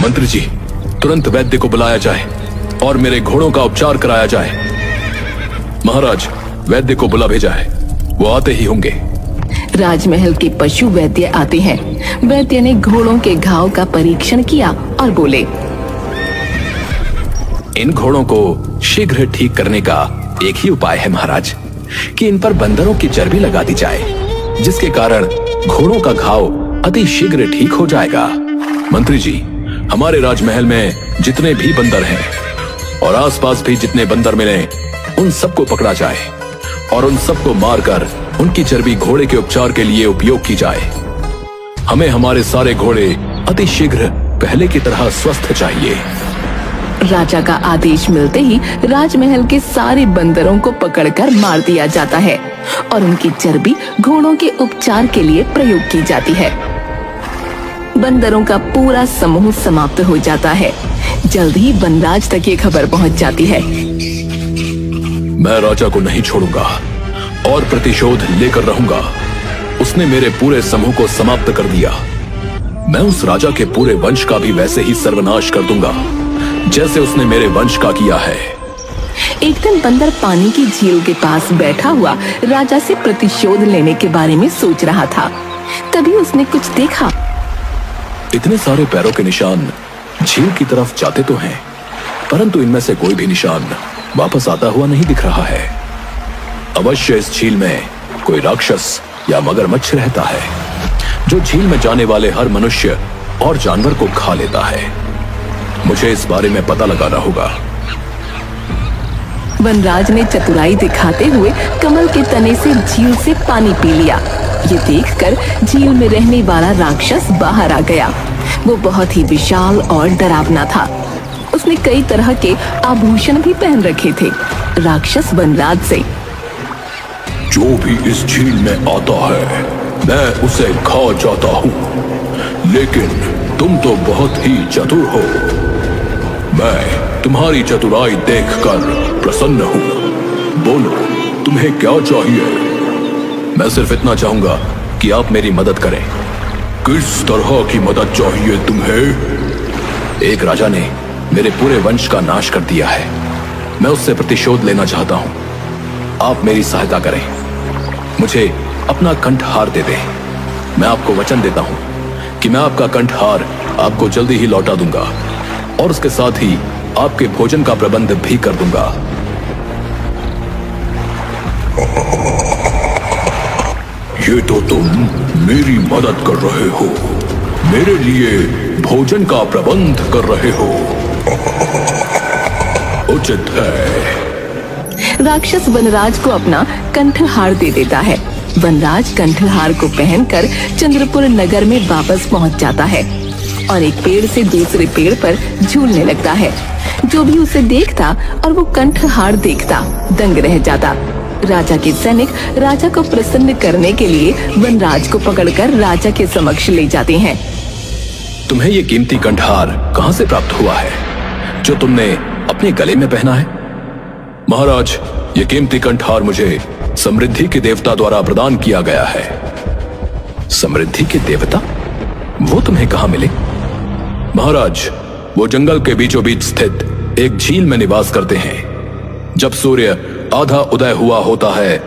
मंत्री जी, तुरंत वैद्य को बुलाया जाए और मेरे घोड़ों का उपचार कराया जाए। महाराज, वैद्य को बुला भेजा है, वो आते ही होंगे। राजमहल के पशु वैद्य आते हैं। वैद्य ने घोड़ों के घाव का परीक्षण किया और बोले, इन घोड़ों को शीघ्र ठीक करने का एक ही उपाय है महाराज, कि इन पर बंदरों की चर्बी लगा दी जाए, जिसके कारण घोड़ों का घाव अति शीघ्र ठीक हो जाएगा। मंत्री जी, हमारे राजमहल में जितने भी बंदर हैं और आसपास भी जितने बंदर मिले, उन सबको पकड़ा जाए और उन सबको मारकर उनकी चर्बी घोड़े के उपचार के लिए उपयोग की जाए। हमें हमारे सारे घोड़े अति शीघ्र पहले की तरह स्वस्थ चाहिए। राजा का आदेश मिलते ही राजमहल के सारे बंदरों को पकड़कर मार दिया जाता है और उनकी चर्बी घोड़ों के उपचार के लिए प्रयोग की जाती है। बंदरों का पूरा समूह समाप्त हो जाता है। जल्द ही वनराज तक ये खबर पहुंच जाती है। मैं राजा को नहीं छोड़ूंगा और प्रतिशोध लेकर रहूंगा। उसने मेरे पूरे समूह को समाप्त कर दिया। मैं उस राजा के पूरे वंश का भी वैसे ही सर्वनाश कर दूंगा जैसे उसने मेरे वंश का किया है। एक दिन बंदर पानी की झील के पास बैठा हुआ राजा से प्रतिशोध लेने के बारे में सोच रहा था। तभी उसने कुछ देखा। इतने सारे पैरों के निशान झील की तरफ जाते तो हैं, परंतु इनमें से कोई भी निशान वापस आता हुआ नहीं दिख रहा है। अवश्य इस झील में कोई राक्षस या मगरमच्छ रहता है, जो झील में जाने वाले हर मनुष्य और जानवर को खा लेता है। मुझे इस बारे में पता लगाना होगा। वनराज ने चतुराई दिखाते हुए कमल के तने से झील से पानी पी लिया। ये देखकर झील में रहने वाला राक्षस बाहर आ गया। वो बहुत ही विशाल और डरावना था। उसने कई तरह के आभूषण भी पहन रखे थे। राक्षस वनराज से, जो भी इस झील में आता है मैं उसे खा जाता हूँ, लेकिन तुम तो बहुत ही चतुर हो। मैं तुम्हारी चतुराई देखकर प्रसन्न हूँ। बोलो, तुम्हें क्या चाहिए? मैं सिर्फ इतना चाहूंगा कि आप मेरी मदद करें। किस तरह की मदद चाहिए तुम्हें? एक राजा ने मेरे पूरे वंश का नाश कर दिया है। मैं उससे प्रतिशोध लेना चाहता हूँ। आप मेरी सहायता करें। मुझे अपना कंठहार दे दें। मैं आपको वचन देता हूँ कि मैं आपका कंठहार आपको जल्दी ही लौटा दूंगा और उसके साथ ही आपके भोजन का प्रबंध भी कर दूंगा। ये तो तुम मेरी मदद कर रहे हो, मेरे लिए भोजन का प्रबंध कर रहे हो। उचित है। राक्षस वनराज को अपना कंठहार दे देता है। वनराज कंठहार को पहनकर चंद्रपुर नगर में वापस पहुंच जाता है और एक पेड़ से दूसरे पेड़ पर झूलने लगता है। जो भी उसे देखता और वो कंठहार देखता दंग रह जाता। राजा के सैनिक राजा को प्रसन्न करने के लिए वनराज को पकड़कर राजा के समक्ष ले जाते हैं। तुम्हें ये कीमती कंठहार कहां से प्राप्त हुआ है, जो तुमने अपने गले में पहना है? महाराज, ये कीमती कंठहार मुझे समृद्धि के देवता द्वारा प्रदान किया गया है। समृद्धि के देवता? वो तुम्हें कहां मिले? महाराज, वो जंगल के बीचों बीच स्थित एक झील में निवास करते हैं। जब सूर्य आधा उदय हुआ होता है,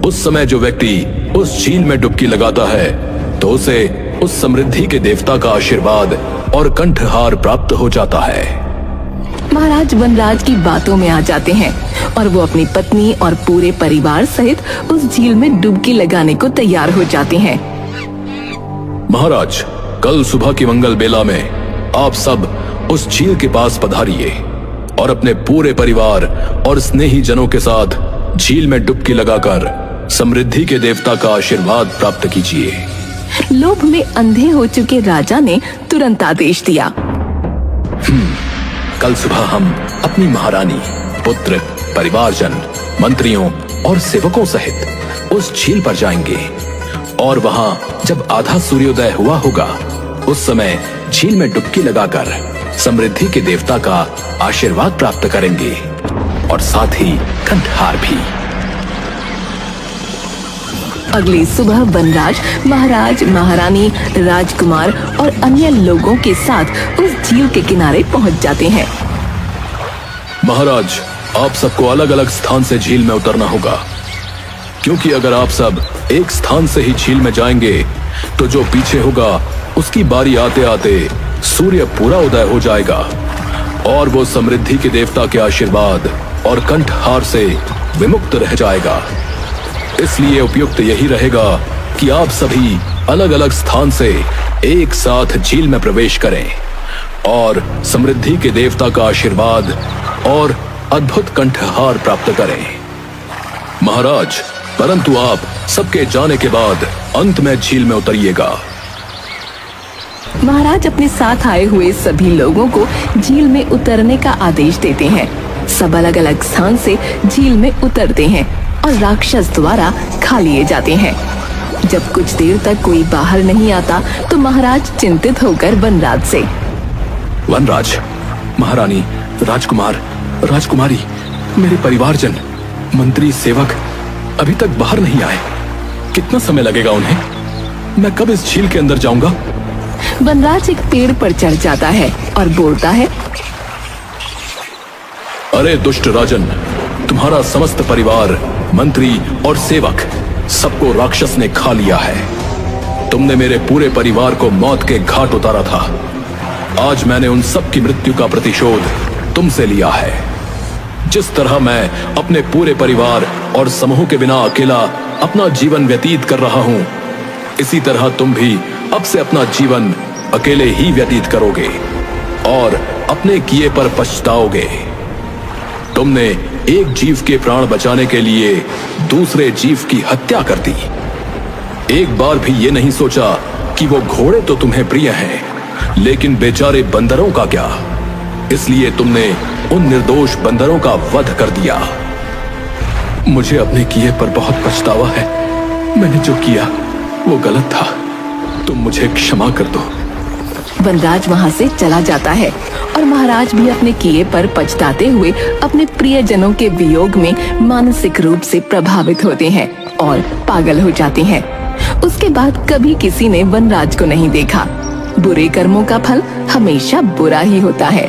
उस समय जो व्यक्ति उस झील में डुबकी लगाता है तो उसे उस समृद्धि के देवता का आशीर्वाद और कंठहार प्राप्त हो जाता है। महाराज वनराज की बातों में आ जाते हैं और वो अपनी पत्नी और पूरे परिवार सहित उस झील में डुबकी लगाने को तैयार हो जाते हैं। महाराज, कल सुबह की मंगल बेला में आप सब उस झील के पास पधारिए और अपने पूरे परिवार और स्नेही जनों के साथ झील में डुबकी लगाकर समृद्धि के देवता का आशीर्वाद प्राप्त कीजिए। लोभ में अंधे हो चुके राजा ने तुरंत आदेश दिया। कल सुबह हम अपनी महारानी, पुत्र, परिवारजन, मंत्रियों और सेवकों सहित उस झील पर जाएंगे और वहां जब आधा सूर्योदय हुआ होगा, उस समय झील में डुबकी लगाकर समृद्धि के देवता का आशीर्वाद प्राप्त करेंगे और साथ ही कंठहार भी। अगली सुबह वनराज महाराज, महारानी, राजकुमार और अन्य लोगों के साथ उस झील के किनारे पहुंच जाते हैं। महाराज, आप सबको अलग अलग स्थान से झील में उतरना होगा, क्योंकि अगर आप सब एक स्थान से ही झील में जाएंगे तो जो पीछे होगा उसकी बारी आते आते सूर्य पूरा उदय हो जाएगा और वो समृद्धि के देवता के आशीर्वाद और कंठहार से विमुक्त रह जाएगा। इसलिए उपयुक्त यही रहेगा कि आप सभी अलग अलग स्थान से एक साथ झील में प्रवेश करें और समृद्धि के देवता का आशीर्वाद और अद्भुत कंठहार प्राप्त करें। महाराज, परंतु आप सबके जाने के बाद अंत में झील में उतरिएगा। महाराज अपने साथ आए हुए सभी लोगों को झील में उतरने का आदेश देते हैं। सब अलग अलग स्थान से झील में उतरते हैं और राक्षस द्वारा खा लिए जाते हैं। जब कुछ देर तक कोई बाहर नहीं आता तो महाराज चिंतित होकर वनराज से, वनराज, महारानी, राजकुमार, राजकुमारी, मेरे परिवारजन, मंत्री, सेवक अभी तक बाहर नहीं आए। कितना समय लगेगा उन्हें? मैं कब इस झील के अंदर जाऊंगा? वनराज एक पेड़ पर चढ़ जाता है और बोलता है, अरे दुष्ट राजन, तुम्हारा समस्त परिवार, मंत्री और सेवक सबको राक्षस ने खा लिया है। तुमने मेरे पूरे परिवार को मौत के घाट उतारा था। आज मैंने उन सब की मृत्यु का प्रतिशोध तुमसे लिया है। जिस तरह मैं अपने पूरे परिवार और समूह के बिना अकेला अपना जीवन व्यतीत कर रहा हूं, इसी तरह तुम भी अब से अपना जीवन अकेले ही व्यतीत करोगे और अपने किए पर पछताओगे। तुमने एक जीव के प्राण बचाने के लिए दूसरे जीव की हत्या कर दी। एक बार भी ये नहीं सोचा कि वो घोड़े तो तुम्हें प्रिय हैं, लेकिन बेचारे बंदरों का क्या? इसलिए तुमने उन निर्दोष बंदरों का वध कर दिया। मुझे अपने किए पर बहुत पछतावा है। मैंने जो किया वो गलत था। तुम मुझे क्षमा कर दो। वनराज वहां से चला जाता है और महाराज भी अपने किए पर पछताते हुए अपने प्रियजनों के वियोग में मानसिक रूप से प्रभावित होते हैं और पागल हो जाते हैं। उसके बाद कभी किसी ने वनराज को नहीं देखा। बुरे कर्मों का फल हमेशा बुरा ही होता है।